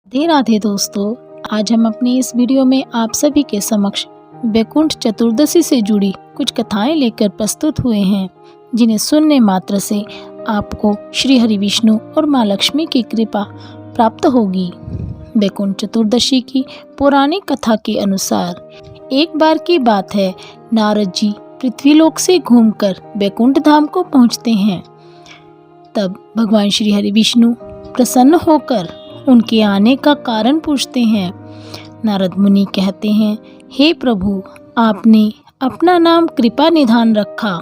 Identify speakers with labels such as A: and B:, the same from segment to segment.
A: राधे राधे दोस्तों, आज हम अपनी इस वीडियो में आप सभी के समक्ष वैकुंठ चतुर्दशी से जुड़ी कुछ कथाएं लेकर प्रस्तुत हुए हैं, जिन्हें सुनने मात्र से आपको श्री हरि विष्णु और माँ लक्ष्मी की कृपा प्राप्त होगी। वैकुंठ चतुर्दशी की पौराणिक कथा के अनुसार एक बार की बात है, नारद जी पृथ्वीलोक से घूमकर वैकुंठ धाम को पहुंचते हैं। तब भगवान श्री हरि विष्णु प्रसन्न होकर उनके आने का कारण पूछते हैं। नारद मुनि कहते हैं, हे प्रभु, आपने अपना नाम कृपा निधान रखा,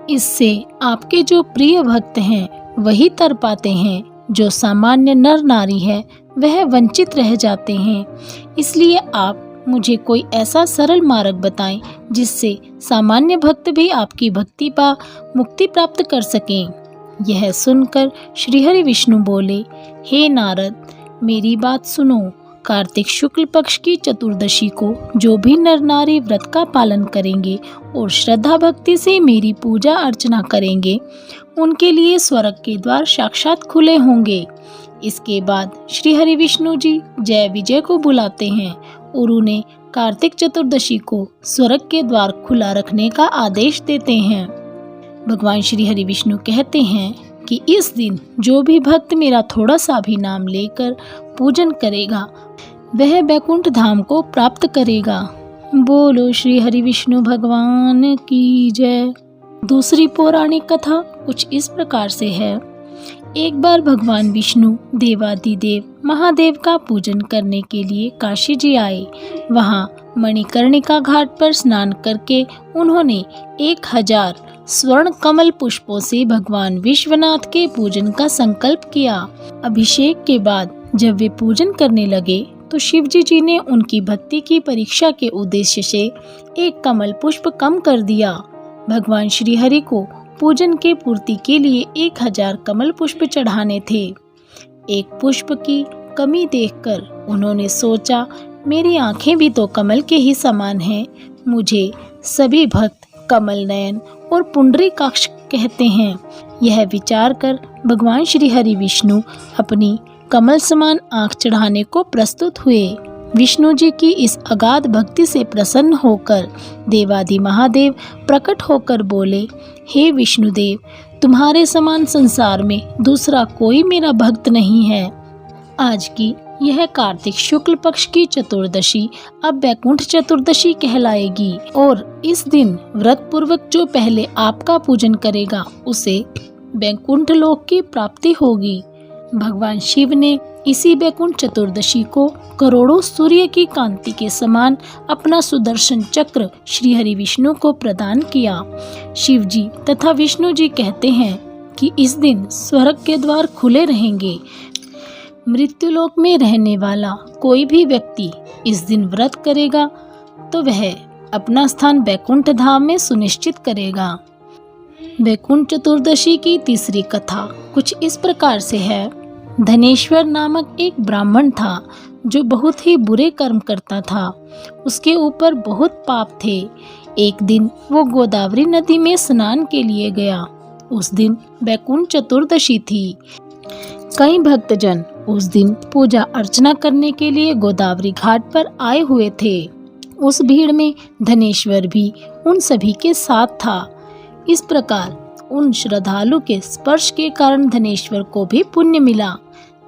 A: इससे आपके जो प्रिय भक्त हैं वही तर पाते हैं, जो सामान्य नर नारी है वह वंचित रह जाते हैं। इसलिए आप मुझे कोई ऐसा सरल मार्ग बताएं जिससे सामान्य भक्त भी आपकी भक्ति पा मुक्ति प्राप्त कर सकें। यह सुनकर श्रीहरि विष्णु बोले, हे नारद, मेरी बात सुनो। कार्तिक शुक्ल पक्ष की चतुर्दशी को जो भी नर नारी व्रत का पालन करेंगे और श्रद्धा भक्ति से मेरी पूजा अर्चना करेंगे, उनके लिए स्वर्ग के द्वार साक्षात खुले होंगे। इसके बाद श्री हरि विष्णु जी जय विजय को बुलाते हैं और उन्हें कार्तिक चतुर्दशी को स्वर्ग के द्वार खुला रखने का आदेश देते हैं। भगवान श्री हरि विष्णु कहते हैं कि इस दिन जो भी भक्त मेरा थोड़ा सा भी नाम लेकर पूजन करेगा वह वैकुंठ धाम को प्राप्त करेगा। बोलो श्री हरि विष्णु भगवान की जय। दूसरी पौराणिक कथा कुछ इस प्रकार से है। एक बार भगवान विष्णु देवादिदेव महादेव का पूजन करने के लिए काशी जी आए। वहां मणिकर्णिका घाट पर स्नान करके उन्होंने 1000 स्वर्ण कमल पुष्पों से भगवान विश्वनाथ के पूजन का संकल्प किया। अभिषेक के बाद जब वे पूजन करने लगे तो शिवजी जी ने उनकी भक्ति की परीक्षा के उद्देश्य से एक कमल पुष्प कम कर दिया। भगवान श्री हरि को पूजन के पूर्ति के लिए 1000 कमल पुष्प चढ़ाने थे। एक पुष्प की कमी देखकर उन्होंने सोचा, मेरी आंखें भी तो कमल के ही समान हैं। मुझे सभी भक्त कमल नयन और पुंडरीकाक्ष कहते हैं। यह विचार कर भगवान श्री हरि विष्णु अपनी कमल समान आंख चढ़ाने को प्रस्तुत हुए। विष्णु जी की इस अगाध भक्ति से प्रसन्न होकर देवादि महादेव प्रकट होकर बोले, हे विष्णुदेव, तुम्हारे समान संसार में दूसरा कोई मेरा भक्त नहीं है। आज की यह कार्तिक शुक्ल पक्ष की चतुर्दशी अब वैकुंठ चतुर्दशी कहलाएगी और इस दिन व्रत पूर्वक जो पहले आपका पूजन करेगा उसे वैकुंठ लोक की प्राप्ति होगी। भगवान शिव ने इसी वैकुंठ चतुर्दशी को करोड़ों सूर्य की कांति के समान अपना सुदर्शन चक्र श्री हरि विष्णु को प्रदान किया। शिव जी तथा विष्णु जी कहते हैं कि इस दिन स्वर्ग के द्वार खुले रहेंगे। मृत्युलोक में रहने वाला कोई भी व्यक्ति इस दिन व्रत करेगा तो वह अपना स्थान वैकुंठ धाम में सुनिश्चित करेगा। वैकुंठ चतुर्दशी की तीसरी कथा कुछ इस प्रकार से है। धनेश्वर नामक एक ब्राह्मण था जो बहुत ही बुरे कर्म करता था। उसके ऊपर बहुत पाप थे। एक दिन वो गोदावरी नदी में स्नान के लिए गया। उस दिन वैकुंठ चतुर्दशी थी। कई भक्तजन उस दिन पूजा अर्चना करने के लिए गोदावरी घाट पर आए हुए थे। उस भीड़ में धनेश्वर भी उन सभी के साथ था। इस प्रकार उन श्रद्धालु के स्पर्श के कारण धनेश्वर को भी पुण्य मिला।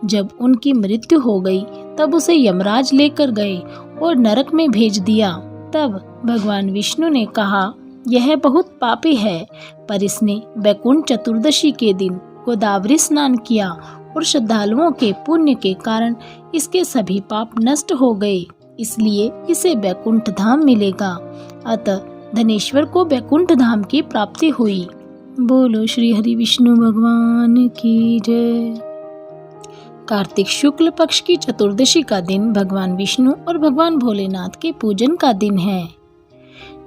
A: जब उनकी मृत्यु हो गई तब उसे यमराज लेकर गए और नरक में भेज दिया। तब भगवान विष्णु ने कहा, यह बहुत पापी है, पर इसने वैकुंठ चतुर्दशी के दिन गोदावरी स्नान किया और श्रद्धालुओं के पुण्य के कारण इसके सभी पाप नष्ट हो गए, इसलिए इसे वैकुंठ धाम मिलेगा। अतः धनेश्वर को वैकुंठ धाम की प्राप्ति हुई। बोलो श्री हरि विष्णु भगवान की जय। कार्तिक शुक्ल पक्ष की चतुर्दशी का दिन भगवान विष्णु और भगवान भोलेनाथ के पूजन का दिन है।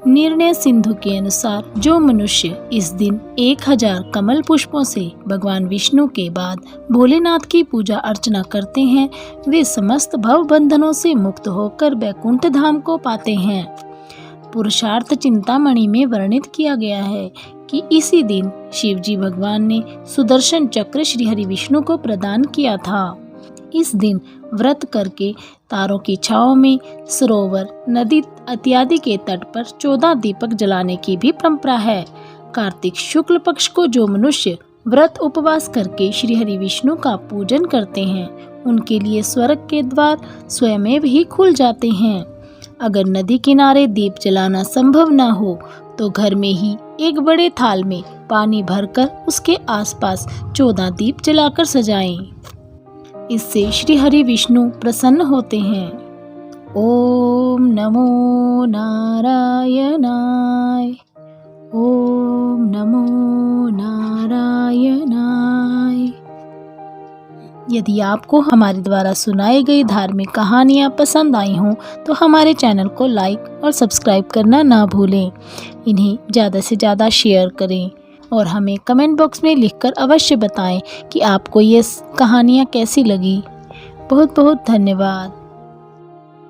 A: निर्णय सिंधु के अनुसार जो मनुष्य इस दिन 1000 कमल पुष्पों से भगवान विष्णु के बाद भोलेनाथ की पूजा अर्चना करते हैं, वे समस्त भव बंधनों से मुक्त होकर वैकुंठ धाम को पाते हैं। पुरुषार्थ चिंतामणि में वर्णित किया गया है कि इसी दिन शिवजी भगवान ने सुदर्शन चक्र श्री हरि विष्णु को प्रदान किया था। इस दिन व्रत करके तारों की छाँव में सरोवर, नदी इत्यादि के तट पर 14 दीपक जलाने की भी परंपरा है। कार्तिक शुक्ल पक्ष को जो मनुष्य व्रत उपवास करके श्री हरि विष्णु का पूजन करते हैं, उनके लिए स्वर्ग के द्वार स्वयं ही खुल जाते हैं। अगर नदी किनारे दीप जलाना संभव न हो तो घर में ही एक बड़े थाल में पानी भरकर उसके आसपास 14 दीप जलाकर सजाएं। इससे श्री हरि विष्णु प्रसन्न होते हैं। ओम नमो नारायणाय। ओम नमो नारायणाय। यदि आपको हमारे द्वारा सुनाई गई धार्मिक कहानियाँ पसंद आई हों तो हमारे चैनल को लाइक और सब्सक्राइब करना ना भूलें। इन्हें ज़्यादा से ज़्यादा शेयर करें और हमें कमेंट बॉक्स में लिखकर अवश्य बताएं कि आपको ये कहानियाँ कैसी लगी। बहुत बहुत धन्यवाद।